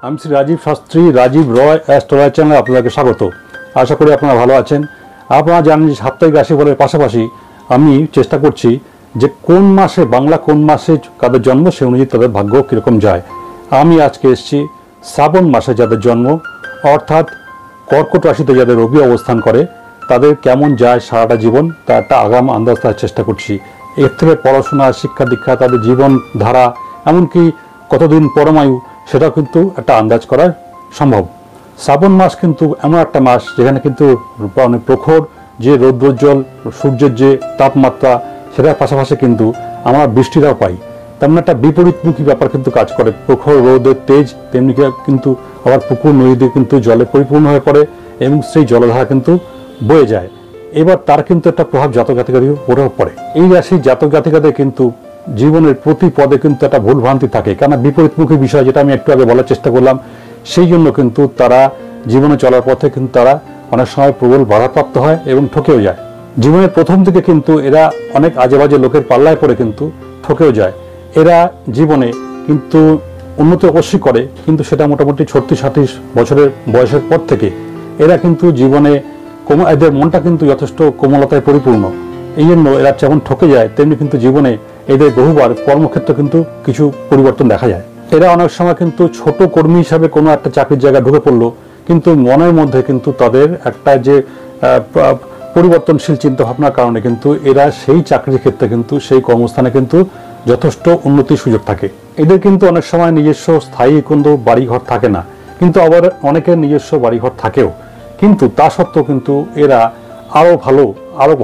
আমি শ্রী রাজীব শাস্ত্রী, রাজীব রয় অ্যাস্ট্রোলজি চ্যানেলে আপনাদেরকে স্বাগত। আশা করি আপনারা ভালো আছেন। আপনারা জানেন যে সাপ্তাহিক রাশিফলের পাশাপাশি আমি চেষ্টা করছি যে কোন মাসে, বাংলা কোন মাসে কাদের জন্ম সে অনুযায়ী তাদের ভাগ্য কীরকম যায়। আমি আজকে এসেছি শ্রাবণ মাসে যাদের জন্ম, অর্থাৎ কর্কট রাশিতে যাদের রবি অবস্থান করে তাদের কেমন যায় সারাটা জীবন, তা একটা আগাম আন্দাজ দেওয়ার চেষ্টা করছি। এর থেকে পড়াশোনা, শিক্ষা দীক্ষা, তাদের জীবন ধারা, এমনকি কতদিন পরমায়ু, সেটাও কিন্তু একটা আন্দাজ করা সম্ভব। শ্রাবণ মাস কিন্তু এমন একটা মাস যেখানে কিন্তু প্রখর যে রৌদ্রোজ্জ্বল সূর্যের যে তাপমাত্রা, সেটার পাশাপাশি কিন্তু আমরা বৃষ্টিটাও পাই। তেমন একটা বিপরীতমুখী ব্যাপার কিন্তু কাজ করে। প্রখর রোদের তেজ, তেমনি কিন্তু আবার পুকুর নদীতে কিন্তু জলে পরিপূর্ণ হয়ে পড়ে এবং সেই জলধারা কিন্তু বয়ে যায়। এবার তার কিন্তু একটা প্রভাব জাতক জাতিকাদের উপরেও পড়ে। এই রাশির জাতক জাতিকাদের কিন্তু জীবনের প্রতি পদে কিন্তু একটা ভুলভ্রান্তি থাকে, কেন বিপরীতমুখী বিষয়, যেটা আমি একটু আগে বলার চেষ্টা করলাম। সেই জন্য কিন্তু তারা জীবনে চলার পথে কিন্তু তারা অনেক সময় প্রবল বাধাপ্রাপ্ত হয় এবং ঠকেও যায়। জীবনের প্রথম দিকে কিন্তু এরা অনেক আজে বাজে লোকের পাল্লায় পড়ে কিন্তু ঠকেও যায়। এরা জীবনে কিন্তু উন্নতি অবশ্যই করে, কিন্তু সেটা মোটামুটি 36-38 বছরের বয়সের পর থেকে এরা কিন্তু জীবনে এদের মনটা কিন্তু যথেষ্ট কোমলতায় পরিপূর্ণ। এই জন্য এরা যেমন ঠকে যায়, তেমনি কিন্তু জীবনে এদের বহুবার কর্মক্ষেত্রে কিন্তু কিছু পরিবর্তন দেখা যায়। এরা অনেক সময় কিন্তু ছোট কর্মী হিসাবে কোনো একটা চাকরির জায়গায় ঢুকে পড়লো, কিন্তু মনের মধ্যে কিন্তু তাদের একটা যে পরিবর্তনশীল চিন্তাভাবনার কারণে কিন্তু এরা সেই চাকরির ক্ষেত্রে কিন্তু সেই কর্মস্থানে কিন্তু যথেষ্ট উন্নতির সুযোগ থাকে। এদের কিন্তু অনেক সময় নিজস্ব স্থায়ী কোনো বাড়িঘর থাকে না, কিন্তু আবার অনেকের নিজস্ব বাড়িঘর থাকেও, কিন্তু তা সত্ত্বেও কিন্তু এরা আরও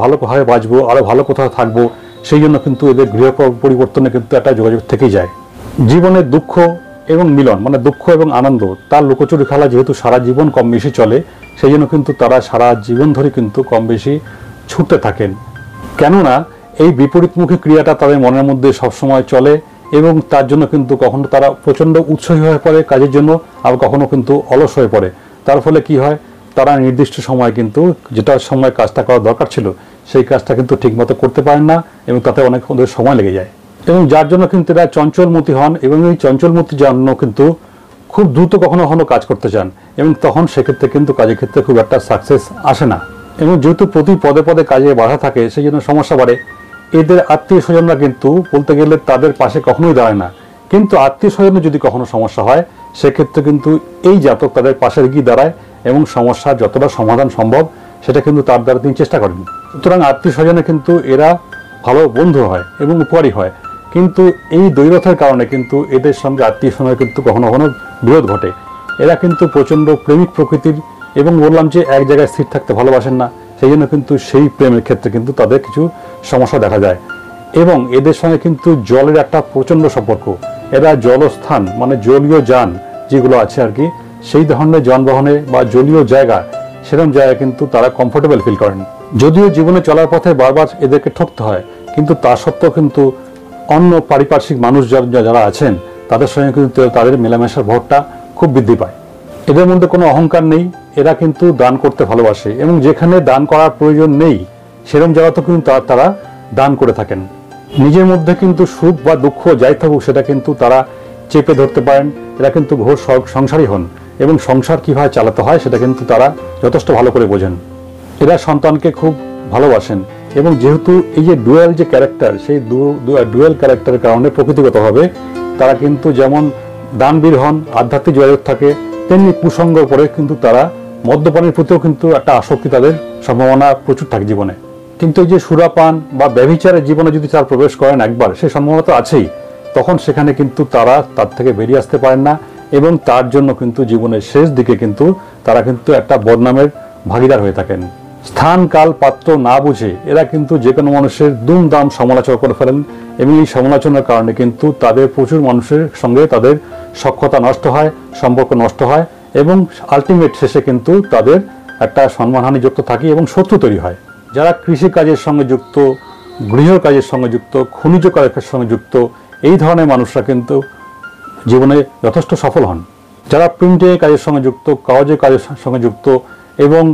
ভালোভাবে বাঁচবো, আরও ভালো কোথাও থাকবো, সেই জন্য কিন্তু এদের গৃহ পরিবর্তনে কিন্তু একটা যোগাযোগ থেকেই যায়। জীবনের দুঃখ এবং মিলন, মানে দুঃখ এবং আনন্দ, তার লুকোচুরি খেলা যেহেতু সারা জীবন কম বেশি চলে, সেই জন্য কিন্তু তারা সারা জীবন ধরে কিন্তু কম বেশি ছুটতে থাকেন। কেননা এই বিপরীতমুখী ক্রিয়াটা তাদের মনের মধ্যে সবসময় চলে এবং তার জন্য কিন্তু কখনো তারা প্রচণ্ড উৎসাহী হয়ে পড়ে কাজের জন্য, আবার কখনো কিন্তু অলস হয়ে পড়ে। তার ফলে কি হয়, তারা নির্দিষ্ট সময় কিন্তু যেটা সময় কাজটা করা দরকার ছিল সেই কাজটা কিন্তু ঠিকমতো করতে পারেন না এবং তাতে অনেক ওদের সময় লেগে যায়, এবং যার জন্য কিন্তু এরা চঞ্চলমতি হন এবং এই চঞ্চলমতির জন্য কিন্তু খুব দ্রুত কখনো কখনো কাজ করতে চান এবং তখন সেক্ষেত্রে কিন্তু কাজের ক্ষেত্রে খুব একটা সাকসেস আসে না। এবং যেহেতু প্রতি পদে পদে কাজে বাধা থাকে, সেই জন্য সমস্যা বাড়ে। এদের আত্মীয় স্বজনরা কিন্তু বলতে গেলে তাদের পাশে কখনোই দাঁড়ায় না, কিন্তু আত্মীয় স্বজনের যদি কখনো সমস্যা হয় সেক্ষেত্রে কিন্তু এই জাতক তাদের পাশে গিয়ে দাঁড়ায় এবং সমস্যার যতটা সমাধান সম্ভব সেটা কিন্তু তার দ্বারা তিনি চেষ্টা করেন। সুতরাং আত্মীয় স্বজনে কিন্তু এরা ভালো বন্ধু হয় এবং উপকারী হয়, কিন্তু এই দৈরথের কারণে কিন্তু এদের সঙ্গে আত্মীয় স্বজনের কিন্তু কখনো কখনো বিরোধ ঘটে। এরা কিন্তু প্রচণ্ড প্রেমিক প্রকৃতির এবং বললাম যে এক জায়গায় স্থির থাকতে ভালোবাসেন না, সেই জন্য কিন্তু সেই প্রেমের ক্ষেত্রে কিন্তু তাদের কিছু সমস্যা দেখা যায়। এবং এদের সঙ্গে কিন্তু জলের একটা প্রচণ্ড সম্পর্ক। এরা জলস্থান, মানে জলীয় যান যেগুলো আছে আর কি, সেই ধরনের যানবাহনে বা জলীয় জায়গা, সেরকম জায়গায় কিন্তু তারা কমফোর্টেবল ফিল করেন। যদিও জীবনে চলার পথে বারবার এদেরকে ঠকতে হয়, কিন্তু তা সত্ত্বেও কিন্তু অন্য পারিপার্শ্বিক মানুষ যারা আছেন তাদের সঙ্গে কিন্তু তাদের মেলামেশার ভরটা খুব বৃদ্ধি পায়। এদের মধ্যে কোনো অহংকার নেই। এরা কিন্তু দান করতে ভালোবাসে এবং যেখানে দান করার প্রয়োজন নেই সেরকম জায়গাতেও কিন্তু তারা দান করে থাকেন। নিজের মধ্যে কিন্তু সুখ বা দুঃখ যাই থাকুক সেটা কিন্তু তারা চেপে ধরতে পারেন। এরা কিন্তু ঘোর সংসারী হন এবং সংসার কীভাবে চালাতে হয় সেটা কিন্তু তারা যথেষ্ট ভালো করে বোঝেন। এরা সন্তানকে খুব ভালোবাসেন এবং যেহেতু এই যে ডুয়েল যে ক্যারেক্টার, সেই ডুয়েল ক্যারেক্টারের কারণে প্রকৃতিগতভাবে তারা কিন্তু যেমন দানবীর হন, আধ্যাত্মিক যোগাযোগ থাকে, তেমনি কুসঙ্গ করে কিন্তু তারা মদ্যপানের প্রতিও কিন্তু একটা আসক্তি, তাদের সম্ভাবনা প্রচুর থাকে জীবনে। কিন্তু এই যে সুরাপান বা ব্যভিচারের জীবনে যদি তারা প্রবেশ করেন একবার, সেই সম্ভাবনা তো আছেই, তখন সেখানে কিন্তু তারা তার থেকে বেরিয়ে আসতে পারেন না এবং তার জন্য কিন্তু জীবনের শেষ দিকে কিন্তু তারা কিন্তু একটা বদনামের ভাগিদার হয়ে থাকেন। স্থান কাল পাত্র না বুঝে এরা কিন্তু যে কোনো মানুষের দুমদাম সমালোচনা করে ফেলেন এবং এই সমালোচনার কারণে কিন্তু তাদের প্রচুর মানুষের সঙ্গে তাদের সখ্যতা নষ্ট হয়, সম্পর্ক নষ্ট হয় এবং আলটিমেট শেষে কিন্তু তাদের একটা সম্মানহানি যুক্ত থাকে এবং শত্রু তৈরি হয়। যারা কৃষিকাজের সঙ্গে যুক্ত, গৃহ কাজের সঙ্গে যুক্ত, খনিজ কাজের সঙ্গে যুক্ত, এই ধরনের মানুষরা কিন্তু জীবনে যথেষ্ট সফল হন। যারা প্রিন্টিং কাজের সঙ্গে যুক্ত, কাগজের কাজের সঙ্গে যুক্ত এবং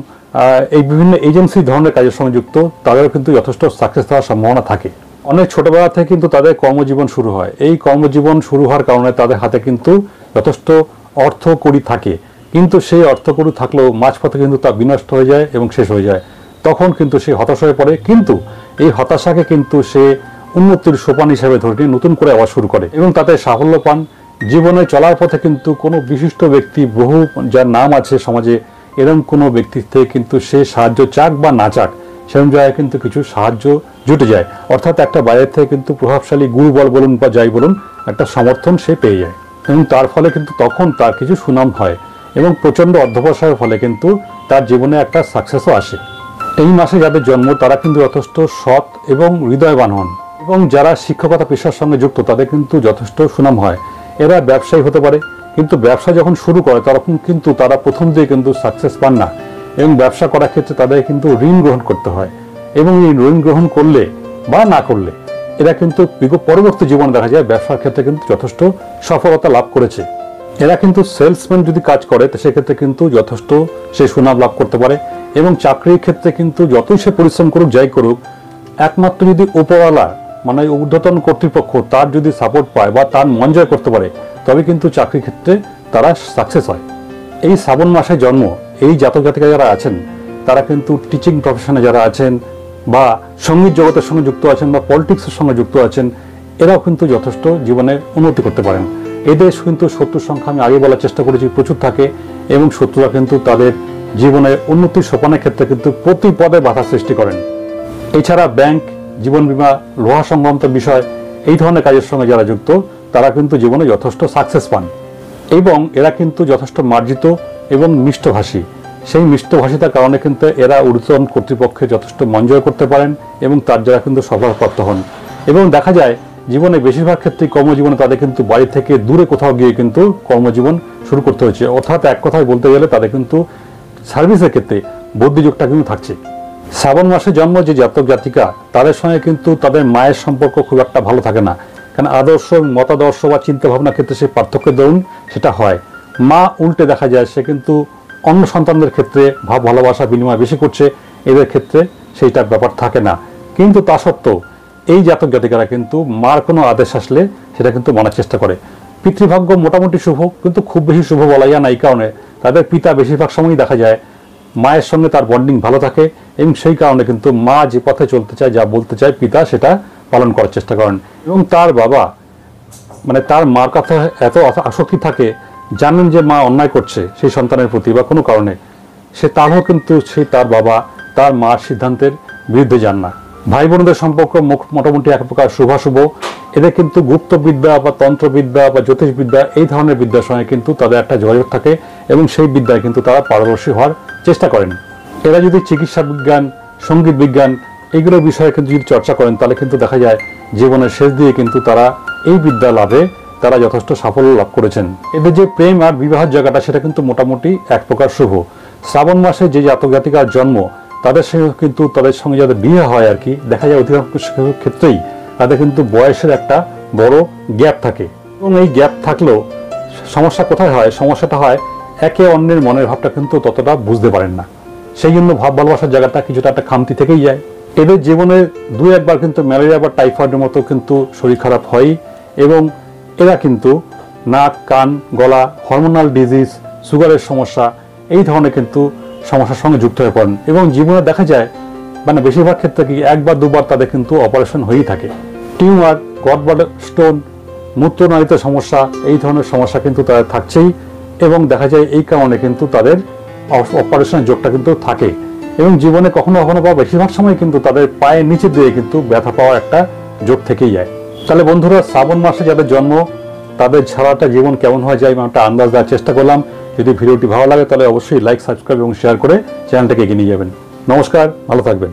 এই বিভিন্ন এজেন্সি ধরনের কাজের সঙ্গে যুক্ত, তাদেরও কিন্তু যথেষ্ট সাকসেস হওয়ার সম্ভাবনা থাকে। অনেক ছোটবেলা থেকে কিন্তু তাদের কর্মজীবন শুরু হয়। এই কর্মজীবন শুরু হওয়ার কারণে তাদের হাতে কিন্তু যথেষ্ট অর্থকড়ি থাকে, কিন্তু সেই অর্থকড়ি থাকলেও মাঝপথে কিন্তু তা বিনষ্ট হয়ে যায় এবং শেষ হয়ে যায়। তখন কিন্তু সে হতাশ হয়ে পড়ে, কিন্তু এই হতাশাকে কিন্তু সে উন্নতির সোপান হিসেবে ধরে নিয়ে নতুন করে আবার শুরু করে এবং তাতে সাফল্য পান। জীবনে চলার পথে কিন্তু কোনো বিশিষ্ট ব্যক্তি, বহু যার নাম আছে সমাজে, এরকম কোনো ব্যক্তির থেকে কিন্তু সে সাহায্য চাক বা না চাক, সেরকম জায়গায় কিন্তু কিছু সাহায্য জুটে যায়। অর্থাৎ একটা বাইরের থেকে কিন্তু প্রভাবশালী গুরুবল বলুন বা যাই বলুন, একটা সমর্থন সে পেয়ে যায় এবং তার ফলে কিন্তু তখন তার কিছু সুনাম হয় এবং প্রচণ্ড অধ্যবসায়ের ফলে কিন্তু তার জীবনে একটা সাকসেসও আসে। এই মাসে যাদের জন্ম তারা কিন্তু যথেষ্ট সৎ এবং হৃদয়বান হন এবং যারা শিক্ষকতা পেশার সঙ্গে যুক্ত তাদের কিন্তু যথেষ্ট সুনাম হয়। এরা ব্যবসায়ী হতে পারে, কিন্তু ব্যবসা যখন শুরু করে তখন কিন্তু তারা প্রথম দিয়ে কিন্তু সাকসেস পান না এবং ব্যবসা করার ক্ষেত্রে তাদের কিন্তু ঋণ গ্রহণ করতে হয় এবং এই ঋণ গ্রহণ করলে বা না করলে এরা কিন্তু পরবর্তী জীবনে দেখা যায় ব্যবসার ক্ষেত্রে কিন্তু যথেষ্ট সফলতা লাভ করেছে। এরা কিন্তু সেলসম্যান যদি কাজ করে তো সেক্ষেত্রে কিন্তু যথেষ্ট সে সুনাম লাভ করতে পারে এবং চাকরির ক্ষেত্রে কিন্তু যতই সে পরিশ্রম করুক যাই করুক, একমাত্র যদি উপরওয়ালা মানে ঊর্ধ্বতন কর্তৃপক্ষ তার যদি সাপোর্ট পায় বা তার মন জয় করতে পারে, তবে কিন্তু চাকরির ক্ষেত্রে তারা সাকসেস হয়। এই শ্রাবণ মাসে জন্ম এই জাতক জাতিকা যারা আছেন তারা কিন্তু টিচিং প্রফেশনে যারা আছেন বা সঙ্গীত জগতের সঙ্গে যুক্ত আছেন বা পলিটিক্সের সঙ্গে যুক্ত আছেন, এরাও কিন্তু যথেষ্ট জীবনে উন্নতি করতে পারেন। এদের কিন্তু শত্রুর সংখ্যা আমি আগে বলার চেষ্টা করেছি প্রচুর থাকে এবং শত্রুরা কিন্তু তাদের জীবনের উন্নতির সোপানের ক্ষেত্রে কিন্তু প্রতি পদে বাধা সৃষ্টি করেন। এছাড়া ব্যাংক, জীবন বীমা, লোহা সংক্রান্ত বিষয় এই ধরনের কাজের সঙ্গে যারা যুক্ত তারা কিন্তু জীবনে যথেষ্ট সাকসেস পান এবং এরা কিন্তু যথেষ্ট মার্জিত এবং মিষ্টভাষী। সেই মিষ্টভাষিতার কারণে কিন্তু এরা ঊর্ধ্বতন কর্তৃপক্ষে যথেষ্ট মন জয় করতে পারেন এবং তার যারা কিন্তু সফলপ্রাপ্ত হন এবং দেখা যায় জীবনে বেশিরভাগ ক্ষেত্রেই কর্মজীবনে তাদের কিন্তু বাড়ি থেকে দূরে কোথাও গিয়ে কিন্তু কর্মজীবন শুরু করতে হয়েছে। অর্থাৎ এক কথায় বলতে গেলে তাদের কিন্তু সার্ভিসের ক্ষেত্রে বুদ্ধিযোগটা কিন্তু থাকছে। শ্রাবণ মাসে জন্ম যে জাতক জাতিকা তাদের সঙ্গে কিন্তু তাদের মায়ের সম্পর্ক খুব একটা ভালো থাকে না, কারণ আদর্শ, মতাদর্শ বা চিন্তা ভাবনার ক্ষেত্রে সে পার্থক্যের দরুন সেটা হয়। মা উল্টে দেখা যায় সে কিন্তু অন্য সন্তানদের ক্ষেত্রে ভাব ভালোবাসা বিনিময় বেশি করছে, এদের ক্ষেত্রে সেইটার ব্যাপার থাকে না। কিন্তু তা সত্ত্বেও এই জাতক জাতিকারা কিন্তু মার কোনো আদেশ আসলে সেটা কিন্তু মানার চেষ্টা করে। পিতৃভাগ্য মোটামুটি শুভ, কিন্তু খুব বেশি শুভ বলা যায় না। এই কারণে তাদের পিতা বেশিরভাগ সময়ই দেখা যায় মায়ের সঙ্গে তার বন্ডিং ভালো থাকে এবং সেই কারণে কিন্তু মা যে পথে চলতে চায়, যা বলতে চায়, পিতা সেটা পালন করার চেষ্টা করেন এবং তার বাবা মানে তার মার কথা এত আসক্তি থাকে, জানেন যে মা অন্যায় করছে সেই সন্তানের প্রতি বা কোনো কারণে, সে তারও কিন্তু তার বাবা তার মার সিদ্ধান্তের বিরুদ্ধে যান না। ভাই বোনদের সম্পর্ক মোটামুটি এক প্রকার শুভাশুভ। এদের কিন্তু গুপ্তবিদ্যা বা তন্ত্রবিদ্যা বা জ্যোতিষবিদ্যা এই ধরনের বিদ্যার সঙ্গে কিন্তু তাদের একটা যোগাযোগ থাকে এবং সেই বিদ্যায় কিন্তু তারা পারদর্শী হওয়ার চেষ্টা করেন। এরা যদি চিকিৎসা বিজ্ঞান, সঙ্গীত বিজ্ঞান এইগুলোর বিষয়ে কিন্তু যদি চর্চা করেন তাহলে কিন্তু দেখা যায় জীবনের শেষ দিয়ে কিন্তু তারা এই বিদ্যা লাভে তারা যথেষ্ট সাফল্য লাভ করেছেন। এদের যে প্রেম আর বিবাহের জায়গাটা সেটা কিন্তু মোটামুটি এক প্রকার শুভ। শ্রাবণ মাসে যে জাতক জাতিকার জন্ম তাদের সঙ্গে কিন্তু তাদের সঙ্গে যাদের বিয়ে হয় আর কি, দেখা যায় অধিকাংশ ক্ষেত্রেই তাদের কিন্তু বয়সের একটা বড় গ্যাপ থাকে এবং এই গ্যাপ থাকলেও সমস্যা কোথায় হয়? সমস্যাটা হয় একে অন্যের মনের ভাবটা কিন্তু ততটা বুঝতে পারেন না, সেই জন্য ভাব ভালোবাসার জায়গাটা কিছুটা একটা খামতি থেকেই যায়। এদের জীবনে দু একবার কিন্তু ম্যালেরিয়া বা টাইফয়েডের মতো কিন্তু শরীর খারাপ হয় এবং এরা কিন্তু নাক, কান, গলা, হরমোনাল ডিজিজ, সুগারের সমস্যা এই ধরনের কিন্তু সমস্যার সঙ্গে যুক্ত হয়ে পড়েন এবং জীবনে দেখা যায় মানে বেশিরভাগ ক্ষেত্রে কি একবার দুবার তাদের কিন্তু অপারেশন হয়েই থাকে। টিউমার, গটব্লাডার স্টোন, মূত্রনালীতে সমস্যা এই ধরনের সমস্যা কিন্তু তাদের থাকছেই এবং দেখা যায় এই কারণে কিন্তু তাদের অপারেশনের যোগটা কিন্তু থাকে এবং জীবনে কখনো কখনো বা বেশিরভাগ সময় কিন্তু তাদের পায়ের নিচে দিয়ে কিন্তু ব্যথা পাওয়ার একটা যোগ থেকেই যায়। তাহলে বন্ধুরা, শ্রাবণ মাসে যাদের জন্ম তাদের সারাটা জীবন কেমন হয়ে যায় একটা আন্দাজ দেওয়ার চেষ্টা করলাম। যদি ভিডিওটি ভালো লাগে তাহলে অবশ্যই লাইক, সাবস্ক্রাইব এবং শেয়ার করে চ্যানেলটাকে এগিয়ে নিয়ে যাবেন। নমস্কার, ভালো থাকবেন।